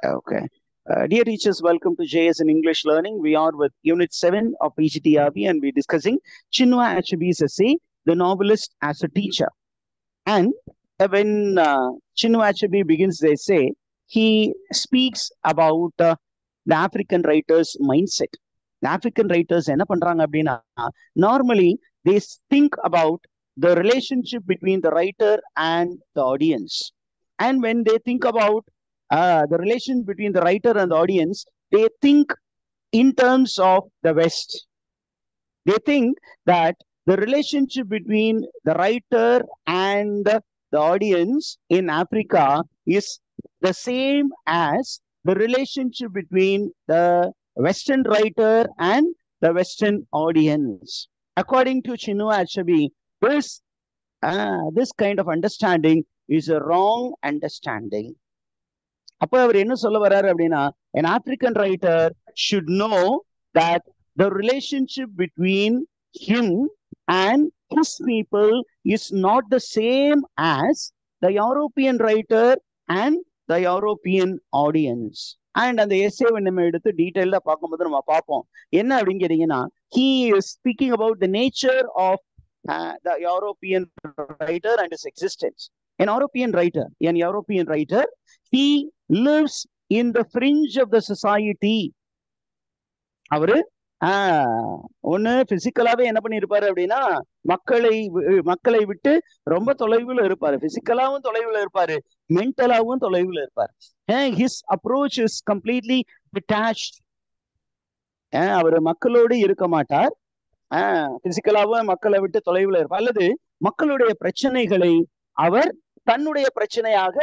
Okay. Dear teachers, welcome to JS in English Learning. We are with Unit 7 of PGTRB and we're discussing Chinua Achebe's essay, The Novelist as a Teacher. And when Chinua Achebe begins the essay, he speaks about the African writer's mindset. The African writers, normally they think about the relationship between the writer and the audience. And when they think about the relation between the writer and the audience, they think in terms of the West. They think that the relationship between the writer and the audience in Africa is the same as the relationship between the Western writer and the Western audience. According to Chinua Achebe, this kind of understanding is a wrong understanding. அப்ப அவர் என்ன சொல்ல வர்றாரு அப்படின்னா, an African writer should know that the relationship between him and his people is not the same as the European writer and the European audience. And அந்த எஸ்ஸேவை நம்ம எடுத்து டீட்டெயிலா பார்க்கும்போது நம்ம பார்ப்போம் என்ன அப்படின்னு கேட்டீங்கன்னா, he is speaking about the nature of the European writer and his existence. An European writer, he lives in the fringe of the society. அவரு ஒண்ணு பிசிக்கலாவே என்ன பண்ணிருப்பாரு அப்படின்னா, மக்களை விட்டு ரொம்ப தொலைவுல இருப்பாரு. பிசிக்கலாவும் தொலைவுல இருப்பாரு, மென்டலாவும் தொலைவுல இருப்பாரு. His approach is completely detached. அவரு மக்களோடு இருக்க மாட்டார். பிசிக்கலாவும் மக்களை விட்டு தொலைவுல இருப்பார். அல்லது மக்களுடைய பிரச்சனைகளை அவர் தன்னுடைய பிரச்சனையாக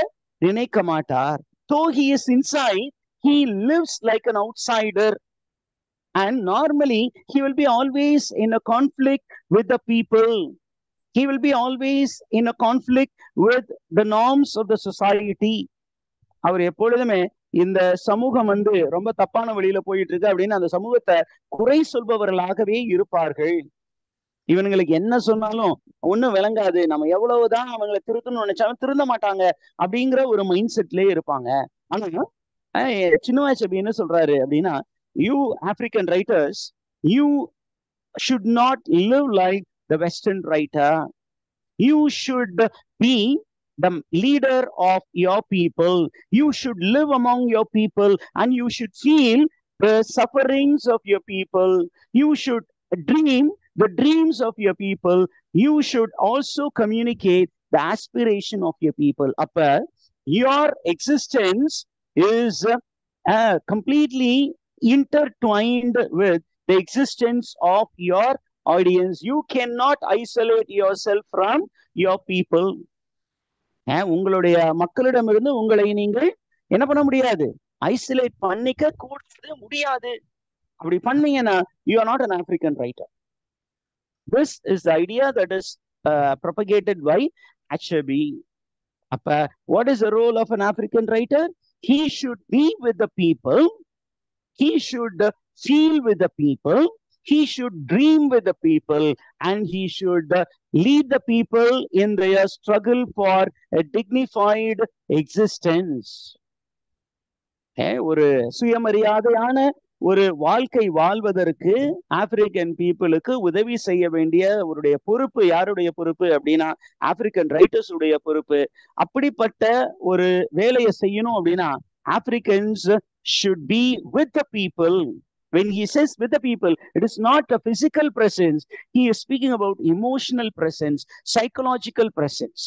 நினைக்க மாட்டார். Though he is inside, he lives like an outsider. And normally, he will be always in a conflict with the people. He will be always in a conflict with the norms of the society. அவர் எப்பொழுதுமே இந்த சமூகம் ரொம்ப தப்பான வழியில போயிட்டு இருக்கு அப்படின்னு அந்த சமூகத்தை குறை சொல்பவர்களாகவே இருப்பார்கள். இவங்களுக்கு என்ன சொன்னாலும் ஒண்ணும் விளங்காது, நம்ம எவ்வளவுதான் அவங்களை திருத்தணும்னு நினைச்சாலும் திருந்த மாட்டாங்க அப்படிங்கிற ஒரு மைண்ட் செட்லயே இருப்பாங்க. ஆனா சின்னுவா அச்செபி என்ன சொல்றாரு அப்படின்னா, you African writers, you should not live like the Western writer. You should be the leader of your people. You should live among your people and you should feel the sufferings of your people. You should dream the dreams of your people. You should also communicate the aspiration of your people. Appa, your existence is completely intertwined with the existence of your audience. You cannot isolate yourself from your people. உங்களுடைய மக்களிடமிருந்து உங்களை நீங்கள் என்ன பண்ண முடியாது, isolate பண்ணிக்க கூடாது, முடியாது. அப்படி பண்ணீங்கன்னா you are not an African writer. This is the idea that is propagated by Achebe. Appa, what is the role of an African writer? He should be with the people. He should feel with the people. He should dream with the people. And he should lead the people in their struggle for a dignified existence. ஒரு சுயமரியாதையான ஒரு வாழ்க்கை வாழ்வதற்கு African பீப்புளுக்கு உதவி செய்ய வேண்டிய அவருடைய பொறுப்பு யாருடைய பொறுப்பு அப்படின்னா, ஆப்பிரிக்கன் ரைட்டர்ஸ் உடைய பொறுப்பு. அப்படிப்பட்ட ஒரு வேலையை செய்யணும் அப்படின்னா Africans should be with the people. When he says with the people, it is not a physical presence. He is speaking about emotional presence, psychological presence.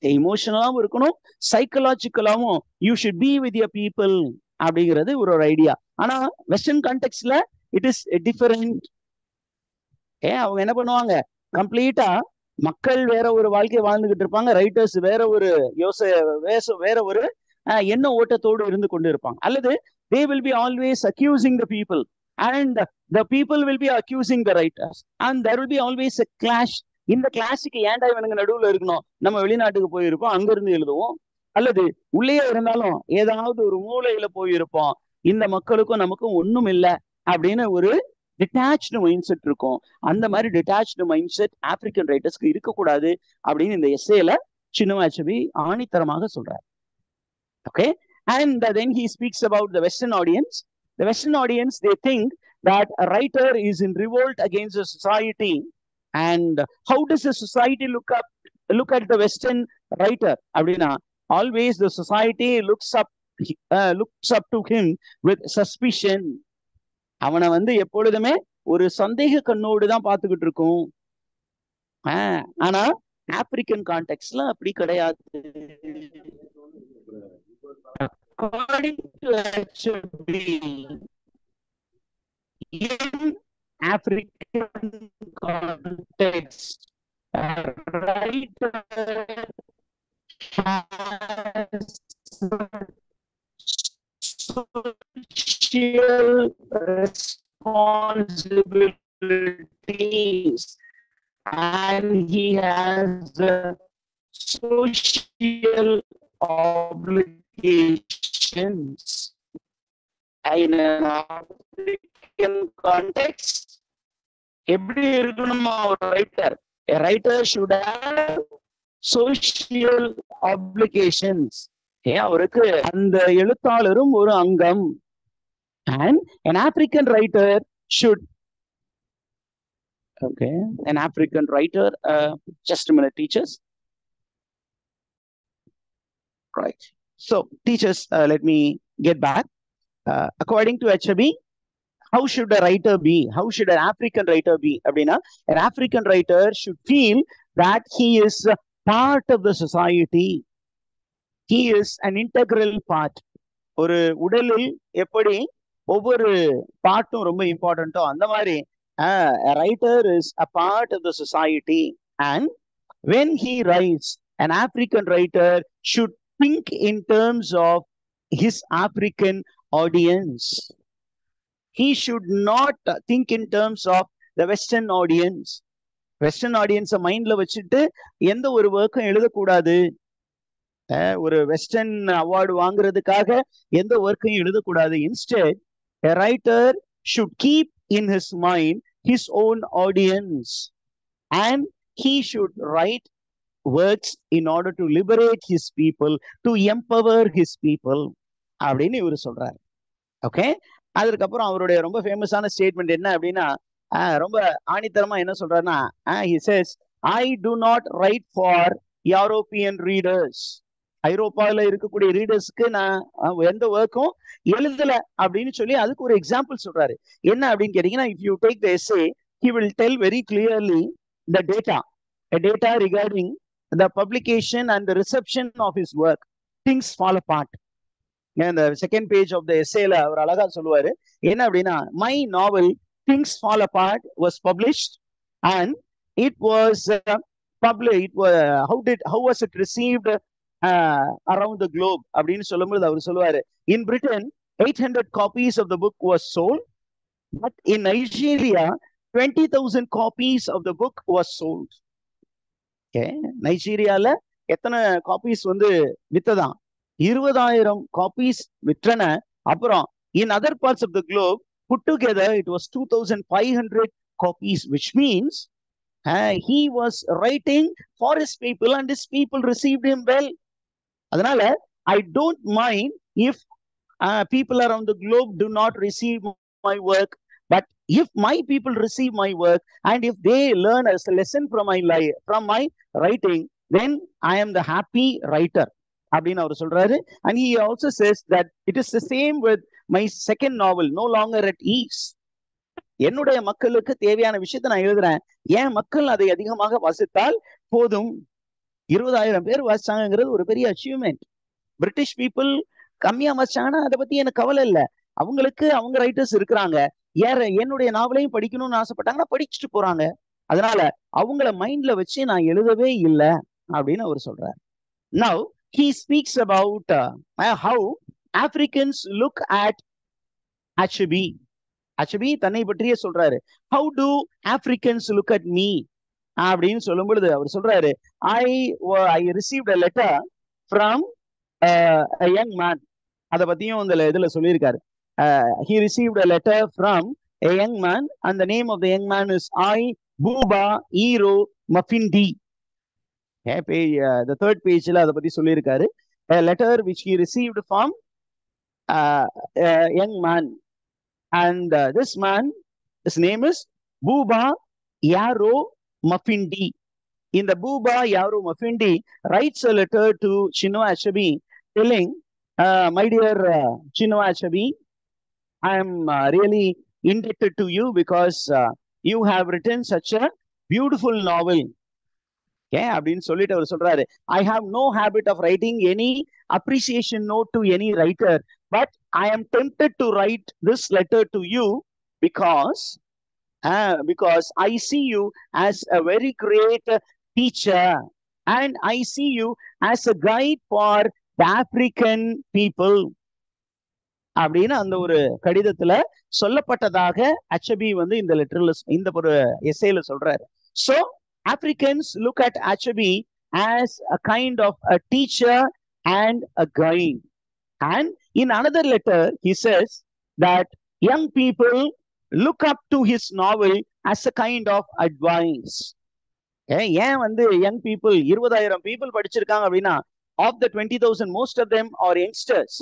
Emotionalaவும் இருக்கணும், psychologicalaவும் you should be with your people அப்படிங்கிறது ஒரு idea. ஆனா western கான்டெக்ட்ல it is different. அவங்க என்ன பண்ணுவாங்க, கம்ப்ளீட்டா மக்கள் வேற ஒரு வாழ்க்கை வாழ்ந்துகிட்டு இருப்பாங்க, ரைட்டர்ஸ் வேற ஒரு வேற ஒரு என்ன ஓட்டத்தோடு இருந்து கொண்டு இருப்பாங்க. அல்லது they will be always accusing the people and the people will be accusing the writers and there will be always a clash. இந்த கிளாஸுக்கு ஏன்டா இவனுங்க நடுவுல இருக்கணும், நம்ம வெளிநாட்டுக்கு போயிருப்போம், அங்க இருந்து எழுதுவோம். அல்லது உள்ளே இருந்தாலும் ஏதாவது ஒரு மூலையில போயிருப்போம், இந்த மக்களுக்கும் நமக்கும் ஒண்ணும் இல்லை அப்படின்னு ஒரு டிட்டாச்டு மைண்ட் செட் இருக்கும். அந்த மாதிரி டிட்டாச்டு மைண்ட் செட் ஆப்பிரிக்கன் ரைட்டர்ஸ்க்கு இருக்கக்கூடாது அப்படின்னு இந்த எஸ்ஸேல சின்னுவா அச்செபி ஆணித்தரமாக சொல்றாரு. Okay, And then he speaks about the Western audience. The Western audience, they think that a writer is in revolt against the society. And how does the society look at the Western writer? Abdina, always the society looks up to him with suspicion. அவனை வந்து எப்பொழுதுமே ஒரு சந்தேக கண்ணோடு தான் பார்த்துக்கிட்டு இருக்கும். ஆனா ஆப்பிரிக்கன் கான்டெக்ட்ல அப்படி கிடையாது. According to HB, in African context, a writer has social responsibilities and he has social obligations. In an African context, எப்படி இருக்கணுமா ஒரு writer? A writer should have social obligations. அவருக்கு அந்த எழுத்தாளரும் ஒரு அங்கம். And an African writer should, an African writer, just a minute, teachers. Right. So, teachers, let me get back. According to HB, how should a writer be? How should an African writer be? Abdina, an African writer should feel that he is part of the society. He is an integral part. ஒரு உடலில் எப்படி ஒவ்வொரு பார்ட்டும் ரொம்ப இம்பார்ட்டன்ட்டோ அந்த மாதிரி a writer is a part of the society. And when he writes, an African writer should think in terms of his African audience. He should not think in terms of the Western audience. Western audience மைண்ட்ல வச்சுட்டு எந்த ஒரு ஒர்க்கும் எழுதக்கூடாது. ஒரு western award வாங்குறதுக்காக எந்த ஒர்க்கையும் எழுதக்கூடாது. Instead a writer should keep in his mind his own audience and he should write works in order to liberate his people, to empower his people அப்படின்னு இவர் சொல்றாரு. ஓகே, அதுக்கப்புறம் அவருடைய ரொம்ப ஃபேமஸான ஸ்டேட்மெண்ட் என்ன அப்படின்னா, ரொம்ப ஆணித்தரமா என்ன சொல்றாருன்னா, he says, I do not write for European readers. ஐரோப்பாவில் இருக்கக்கூடிய ரீடர்ஸ்க்கு நான் எந்த ஒர்க்கும் எழுதல அப்படின்னு சொல்லி அதுக்கு ஒரு எக்ஸாம்பிள் சொல்றாரு. என்ன அப்படின்னு கேட்டீங்கன்னா, if you take the essay, he will tell very clearly the data regarding the publication and the reception of his work. Things fall apart. இந்த செகண்ட் பேஜ் ஆஃப் த எஸ்ஏல அவர் அழகா சொல்லுவாரு. என்ன அப்படின்னா, my novel Things Fall Apart was published and it was published. How was it received around the globe அப்படின்னு சொல்லும்போது அவர் சொல்லுவாரு, in Britain 800 copies of the book was sold, but in Nigeria 20,000 copies of the book was sold. Okay, நைஜீரியால எத்தனை copies வந்து வித்ததான்? 20,000 copies விற்றன. அப்புறம் in other parts of the globe put together it was 2,500 copies, which means he was writing for his people and his people received him well. அதனால I don't mind if people around the globe do not receive my work, but if my people receive my work and if they learn a lesson from my writing, then I am the happy writer அப்படின்னு அவர் சொல்றாரு. And he also says that it is the same with my second novel, No Longer at Ease. என்னுடைய மக்களுக்கு தேவையான விஷயத்தை நான் எழுதுறேன், ஏன் மக்கள் அதை அதிகமாக வாசித்தால் போதும். 20,000 பேர் வாசிச்சாங்கிறது ஒரு பெரிய அச்சீவ்மெண்ட். பிரிட்டிஷ் பீப்புள் கம்மியா வாசிச்சாங்கன்னா அதை பத்தி எனக்கு கவலை இல்லை. அவங்களுக்கு அவங்க ரைட்டர்ஸ் இருக்கிறாங்க, என்னுடைய நாவலையும் படிக்கணும்னு ஆசைப்பட்டாங்கன்னா படிச்சுட்டு போறாங்க. அதனால அவங்கள மைண்ட்ல வச்சு நான் எழுதவே இல்லை அப்படின்னு அவர் சொல்றாரு. Now he speaks about how Africans look at HB. தன்னை பற்றியே சொல்றாரு. How do Africans look at me அப்படின்னு சொல்லும் பொழுது அவர் சொல்றாரு, I received a letter from a young man. அதை பத்தியும் இந்த இதுல சொல்லியிருக்காரு. He received a letter from a young man and the name of the young man is Buba Iro Mafindi. The third page அதை பத்தி சொல்லியிருக்காரு. A letter which he received from a young man. And this man, his name is Buba Yaro Mafindi. In the Buba Yaro Mafindi writes a letter to Chinua Achebe telling, my dear Chinua Achebe, I am really indebted to you because you have written such a beautiful novel. Okay, அப்படின்னு சொல்லிட்டு அவர் சொல்றாரு, I have no habit of writing any appreciation note to any writer, but I am tempted to write this letter to you because I see you as a very great teacher and I see you as a guide for the African people. அப்படின்னு அந்த ஒரு கடிதத்துல சொல்லப்பட்டதாக அச்சபி வந்து இந்த லெட்டர்ல இந்த ஒரு எஸ்ஸேல சொல்றாரு. So Africans look at Achebe as a kind of a teacher and a guide. And in another letter, he says that young people look up to his novel as a kind of advice. ஏன் வந்து young people 20,000 people படிச்சிருக்காங்க அப்படின்னா, of the 20,000, most of them are youngsters.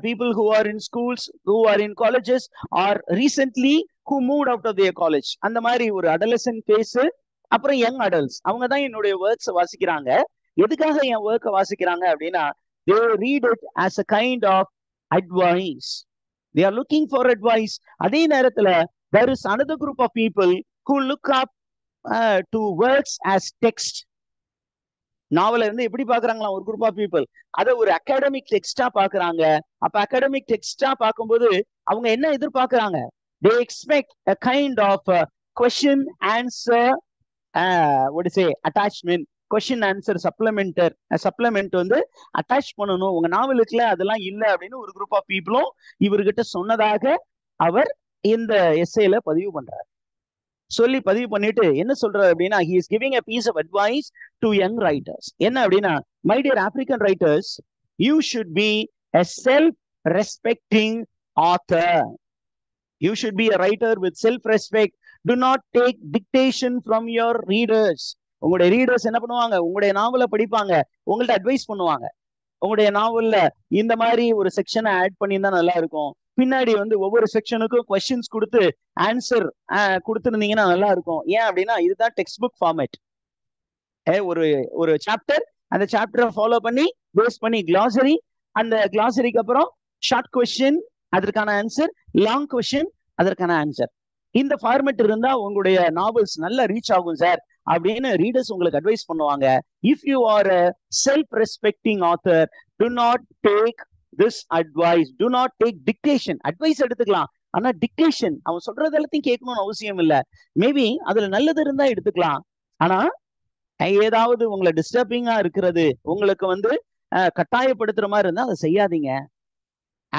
People who are in schools, who are in colleges, or recently who moved out of their college. அந்த மாதிரி ஒரு adolescent phase, அப்புறம் young adults, அவங்க தான் என்னுடைய works வாசிக்கிறாங்க. எதுக்காக என் ஒர்க்கை வாசிக்கிறாங்க அப்படின்னா, they read it as a kind of advice. They are looking for advice. அதே நேரத்துல there is another group of people who look up to works as text. நாவல இருந்து எப்படி பாக்குறாங்களா ஒரு குரூப் ஆஃப் பீப்புள், அதை ஒரு அகாடமிக் டெக்ஸ்டா பாக்குறாங்க. அப்ப அகாடமிக் டெக்ஸ்டா பார்க்கும்போது அவங்க என்ன எதிர்பார்க்கறாங்க? they expect a kind of question answer what to say attachment, question answer supplement வந்து அட்டாச் பண்ணணும் உங்க நாவலுக்குல, அதெல்லாம் இல்ல அப்படின்னு ஒரு குரூப் ஆஃப் பீப்புளும் இவர்கிட்ட சொன்னதாக அவர் இந்த எஸ்ஸேல பதிவு பண்றாரு. சொல்லி பதிவு பண்ணிட்டு என்ன சொல்றாரு அப்படின்னா, he is giving a piece of advice to young writers. என்ன அப்படின்னா, my dear African writers, you should be a self-respecting author. You should be a writer with self-respect. Do not take dictation from your readers. உங்களுடைய readers என்ன பண்ணுவாங்க? உங்களுடைய நாவலை படிப்பாங்க, உங்கள்ட்ட advice பண்ணுவாங்க. உங்களுடைய நாவல்ல இந்த மாதிரி ஒரு செக்ஷனை ஆட் பண்ணியிருந்தா நல்லா இருக்கும், பின்னாடி வந்து ஒவ்வொரு செக்ஷனுக்கும் கொஸ்டின்ஸ் கொடுத்து ஆன்சர் கொடுத்துருந்தீங்கன்னா நல்லா இருக்கும். ஏன் அப்படின்னா, இதுதான் டெக்ஸ்ட் புக் ஃபார்மேட். ஒரு சாப்டர், அந்த சாப்டரை ஃபாலோ பண்ணி பேஸ் பண்ணி கிளாசரி, அந்த கிளாசரிக்கு அப்புறம் ஷார்ட் கொஸ்டின், அதற்கான ஆன்சர், லாங் கொஸ்டின், அதற்கான ஆன்சர். இந்த ஃபார்மேட் இருந்தா உங்களுடைய நாவல்ஸ் நல்லா ரீச் ஆகும் சார் அப்படின்னு ரீடர்ஸ் உங்களுக்கு அட்வைஸ் பண்ணுவாங்க. If you are a self respecting author, to not take this advice, to not take dictation. Advice எடுத்துக்கலாம், ஆனா டிக்டேஷன் அவன் சொல்றது எல்லாத்தையும் கேட்கணும்னு அவசியம் இல்லை. மேபி அதுல நல்லது இருந்தா எடுத்துக்கலாம், ஆனா ஏதாவது உங்களை டிஸ்டர்பிங்கா இருக்கிறது, உங்களுக்கு வந்து கட்டாயப்படுத்துற மாதிரி இருந்தா அதை செய்யாதீங்க.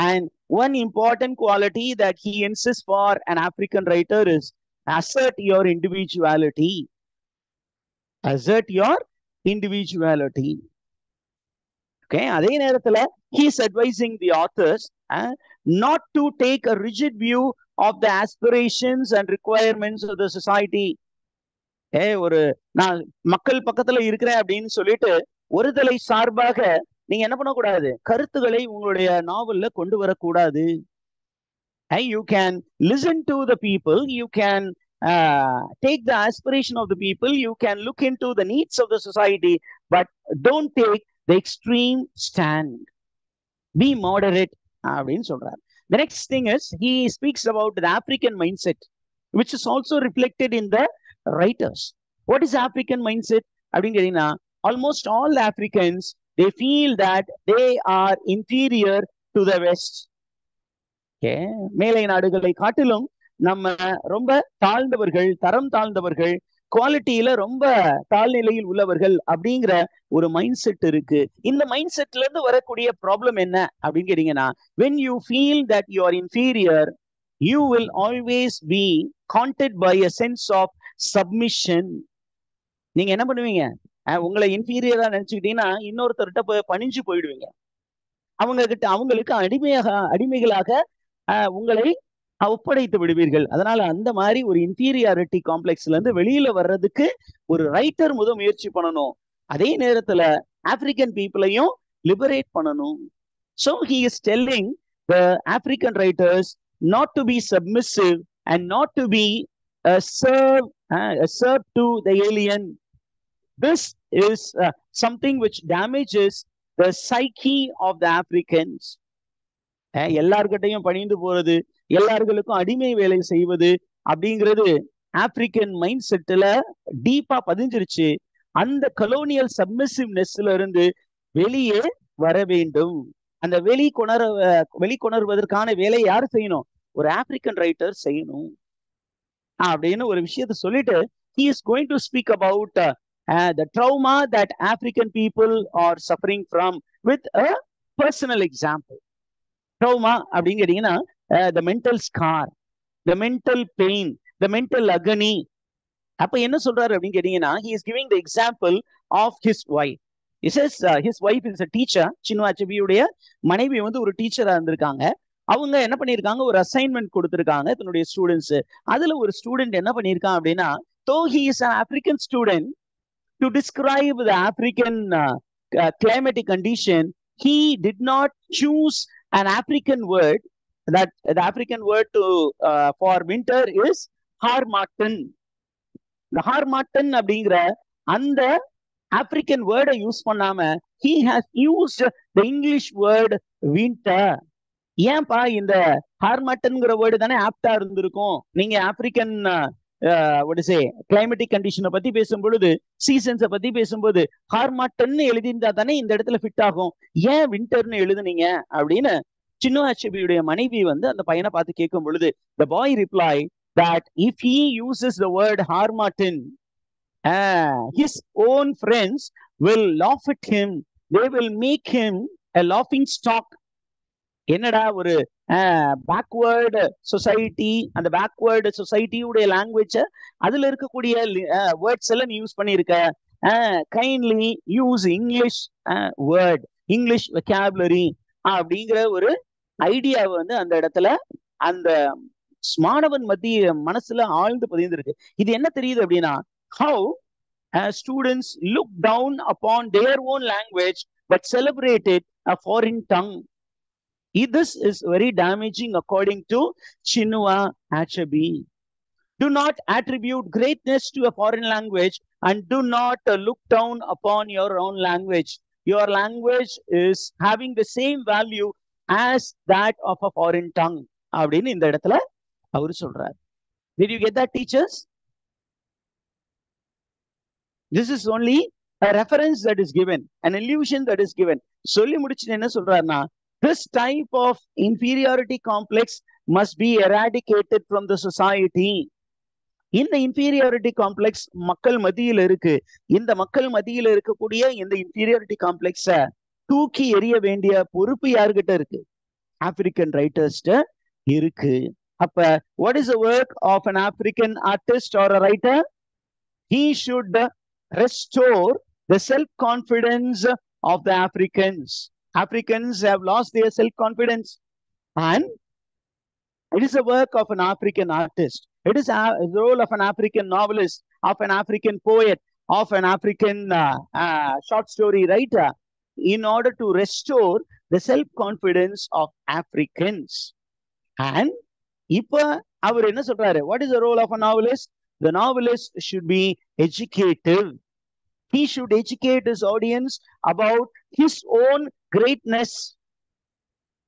And one important quality that he insists for an African writer is assert your individuality. Assert your individuality. Okay, அதே நேரத்துல he is advising the authors not to take a rigid view of the aspirations and requirements of the society. ஒரு நான் மக்கள் பக்கத்துல இருக்கிறேன் அப்படின்னு சொல்லிட்டு ஒரு தலை சார்பாக நீங்க என்ன பண்ணக்கூடாது? கருத்துக்களை உங்களுடைய நாவல்ல கொண்டு வரக்கூடாது. You can listen to the people, you can take the aspiration of the people, you can look into the needs of the society, but don't take the extreme stand. Be moderate அப்படின்னு சொல்றாரு. The next thing is he speaks about the African mindset, which is also reflected in the writers. What is African mindset அப்படின்னு கேட்டீங்கன்னா, almost all Africans, they feel that they are inferior to the West. Okay, மேலை நாடுகளை காட்டிலும் நம்ம ரொம்ப தாழ்ந்தவர்கள், தரம் தாழ்ந்தவர்கள், குவாலிட்டியில ரொம்ப தாழ்நிலையில் உள்ளவர்கள் அப்படிங்கிற ஒரு மைண்ட் செட் இருக்கு. இந்த மைண்ட் செட்ல இருந்து வரக்கூடிய ப்ராப்ளம் என்ன அப்படின்னு கேட்டீங்கன்னா, when you feel that you are inferior, you will always be haunted by a sense of submission. நீங்க என்ன பண்ணுவீங்க? உங்களை இன்ஃபீரியரா நினைச்சுக்கிட்டீங்கன்னா இன்னொருத்தர்கிட்ட பணிஞ்சு போயிடுவீங்க. அவங்களுக்கு அடிமைகளாக உங்களை ஒப்படைத்து விடுவீர்கள். அதனால அந்த மாதிரி ஒரு இன்ஃபீரியாரிட்டி காம்ப்ளெக்ஸ்ல இருந்து வெளியில வர்றதுக்கு ஒரு ரைட்டர் முயற்சி பண்ணணும். அதே நேரத்துல ஆப்பிரிக்கன் பீப்புளையும் லிபரேட் பண்ணணும். So he is telling the African writers not to be submissive and not to be serve to the alien. This is something which damages the psyche of the Africans. எல்லார்கிட்டையும் பணிந்து போறது, எல்லார்களுக்கும் அடிமை வேலை செய்வது அப்படிங்கிறது African mind செட்ல டீப்பா பதிஞ்சிருச்சு. அந்த கலோனியல் சப்மிசிவ்னஸ்ல இருந்து வெளியே வர வேண்டும். அந்த வெளிக்கொணர்வதற்கான வேலையை யார் செய்யணும்? ஒரு ஆப்பிரிக்கன் ரைட்டர் செய்யணும் அப்படின்னு ஒரு விஷயத்த சொல்லிட்டு he is going to speak about the trauma that African people are suffering from with a personal example. Trauma அப்படின்னு கேட்டீங்கன்னா the mental scar, the mental pain, the mental agony. அப்ப என்ன சொல்றாரு அப்படின்னு கேட்டீங்கன்னா he is giving the example of his wife. He says his wife is a teacher. சின்னுவா அச்செபியுடைய மனைவி வந்து ஒரு டீச்சரா இருந்திருக்காங்க. அவங்க என்ன பண்ணிருக்காங்க, ஒரு அசைன்மெண்ட் கொடுத்திருக்காங்க தன்னுடைய ஸ்டூடெண்ட்ஸ். அதுல ஒரு ஸ்டூடெண்ட் என்ன பண்ணிருக்கான் அப்படின்னா, though he is an African student, to describe the African climatic condition, he did not choose an African word. That the African word to for winter is harmattan. The harmattan அப்படிங்கிற அந்த African word use பண்ணாம he has used the English word winter. ஏன்பா இந்த ஹார்மட்டன்ங்கிற word தானே ஆப்டா இருந்திருக்கும். நீங்க African climatic கண்டிஷனை பத்தி பேசும் பொழுது, சீசன்ஸை பத்தி பேசும்போது ஹார்மட்டன் எழுதியிருந்தா தானே இந்த இடத்துல ஃபிட் ஆகும், ஏன் விண்டர்னு எழுதுனீங்க அப்படின்னு சின்னுவா அச்செபியுடைய மனைவி வந்து அந்த பையனை பார்த்து கேட்கும் பொழுது, the boy replied that if he uses the word harmattan, his own friends will laugh at him. They will make him a laughing stock. என்னடா ஒரு பேக்வேர்டு சொசைட்டி, அந்த பேக்வேர்டு சொசைட்டியுடைய லாங்குவேஜ் அதுல இருக்கக்கூடிய வேர்ட்ஸ் எல்லாம் நீ யூஸ் பண்ணிருக்க, kindly use English word, English vocabulary அப்படிங்கிற ஒரு ஐடியாவை வந்து அந்த இடத்துல அந்த மாணவன் மத்திய மனசுல ஆழ்ந்து பதிந்திருக்கு. இது என்ன தெரியுது அப்படின்னா, how students look down upon their own language but celebrated a foreign tongue. This is very damaging according to Chinua Achebe. Do not attribute greatness to a foreign language and do not look down upon your own language. Your language is having the same value as that of a foreign tongue. அப்படின்னு இந்த இடத்துல அவரு சொல்றார். Did you get that, teachers? This is only a reference that is given, an illusion that is given. சொல்லி முடிச்சுட்டு என்ன சொல்றாருன்னா, this type of inferiority complex must be eradicated from the society. இந்த inferiority complex மக்கள் மத்தியில் இருக்கு. இந்த மக்கள் மத்தியில் இருக்கக்கூடிய இந்த inferiority complex தூக்கி எறிய வேண்டிய பொறுப்பு யார்கிட்ட இருக்கு? ஆப்பிரிக்கன் ரைட்டர்ஸ்ட இருக்கு. அப்ப what is the work of an African artist or a writer? He should restore the self-confidence of the Africans. Africans have lost their self-confidence, and it is the work of an African artist. It is the role of an African novelist, of an African poet, of an African short story writer, in order to restore the self-confidence of Africans. And இப்ப அவர் என்ன சொல்றாரு? What is the role of a novelist? The novelist should be educative. He should educate his audience about his own greatness.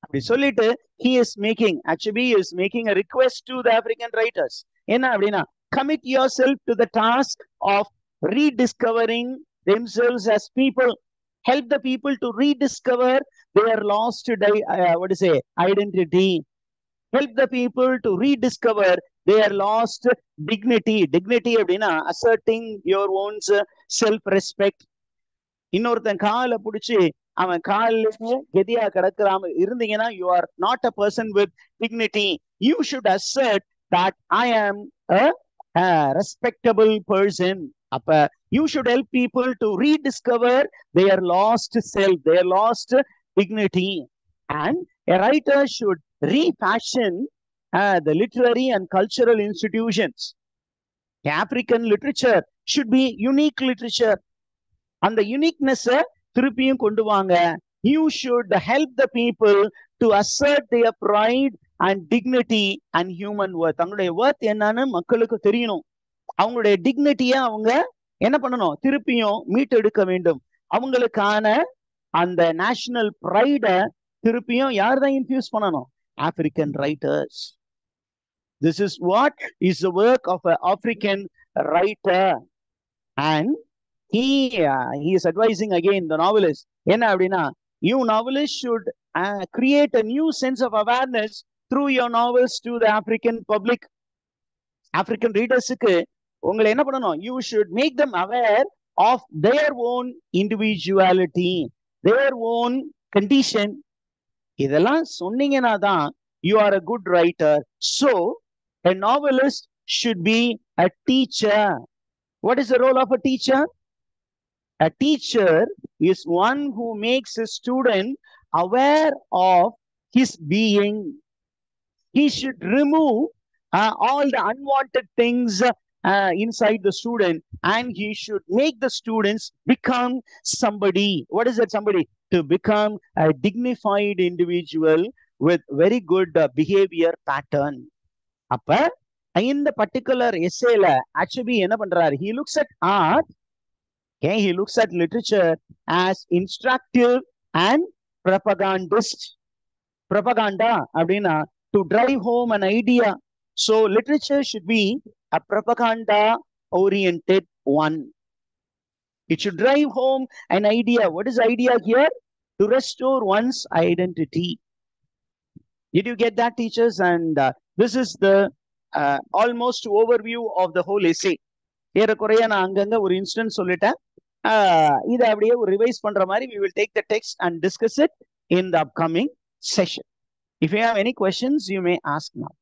அப்படி சொல்லிட்டு he is making, actually he is making a request to the African writers. என்ன அப்படின்னா, commit yourself to the task of rediscovering themselves as people. Help the people to rediscover their lost identity. Help the people to rediscover their lost dignity. Dignity அப்படின்னா asserting your own self-respect. இன்னொருத்தன் காலை பிடிச்சி அவன் காலிலேயே கெதியா கிடக்கிறாம இருந்தீங்கன்னா, you are not a person with dignity. You should assert that I am a respectable person. அப்ப you should help people to rediscover their lost self, their lost dignity. And a writer should refashion the literary and cultural institutions. African literature should be unique literature. அந்த uniqueness திருப்பியும் கொண்டு வாங்க. You should help the people to assert their pride and dignity and human worth. அவங்களுடைய worth என்னன்னு மக்களுக்கு தெரியணும். அவங்களுடைய டிக்னிட்டியை அவங்க என்ன பண்ணணும், திருப்பியும் மீட்டெடுக்க வேண்டும். அவங்களுக்கான அந்த நேஷனல் ப்ரைடை திருப்பியும் யார் தான் இன்ஃபியூஸ் பண்ணணும்? African writers. This is what is the work of an African writer. And he is advising again the novelist. என்ன அப்படின்னா, you novelists should create a new sense of awareness through your novels to the African public. African readersக்கு உங்களை என்ன பண்ணணும்? You should make them aware of their own individuality, their own condition. இதெல்லாம் சொன்னீங்கன்னா தான் you are a good writer. So a novelist should be a teacher. What is the role of a teacher? A teacher is one who makes a student aware of his being. He should remove all the unwanted things inside the student, and he should make the students become somebody. What is that somebody? To become a dignified individual with very good behavior pattern. அப்ப இந்த particular essayல actually என்ன பண்றாரு? He looks at art, okay, he looks at literature as instructive and propagandist. Propaganda அப்படின்னா to drive home an idea. So literature should be a propaganda oriented one. It should drive home an idea. What is idea here? To restore one's identity. Did you get that, teachers? And this is the almost overview of the whole essay. ஏறக்குறைய நான் அங்கங்க ஒரு instance சொல்லிட்டேன். இதை அப்படியே ஒரு revise பண்ற மாதிரி we will take the text and discuss it in the upcoming session. If you have any questions, you may ask now.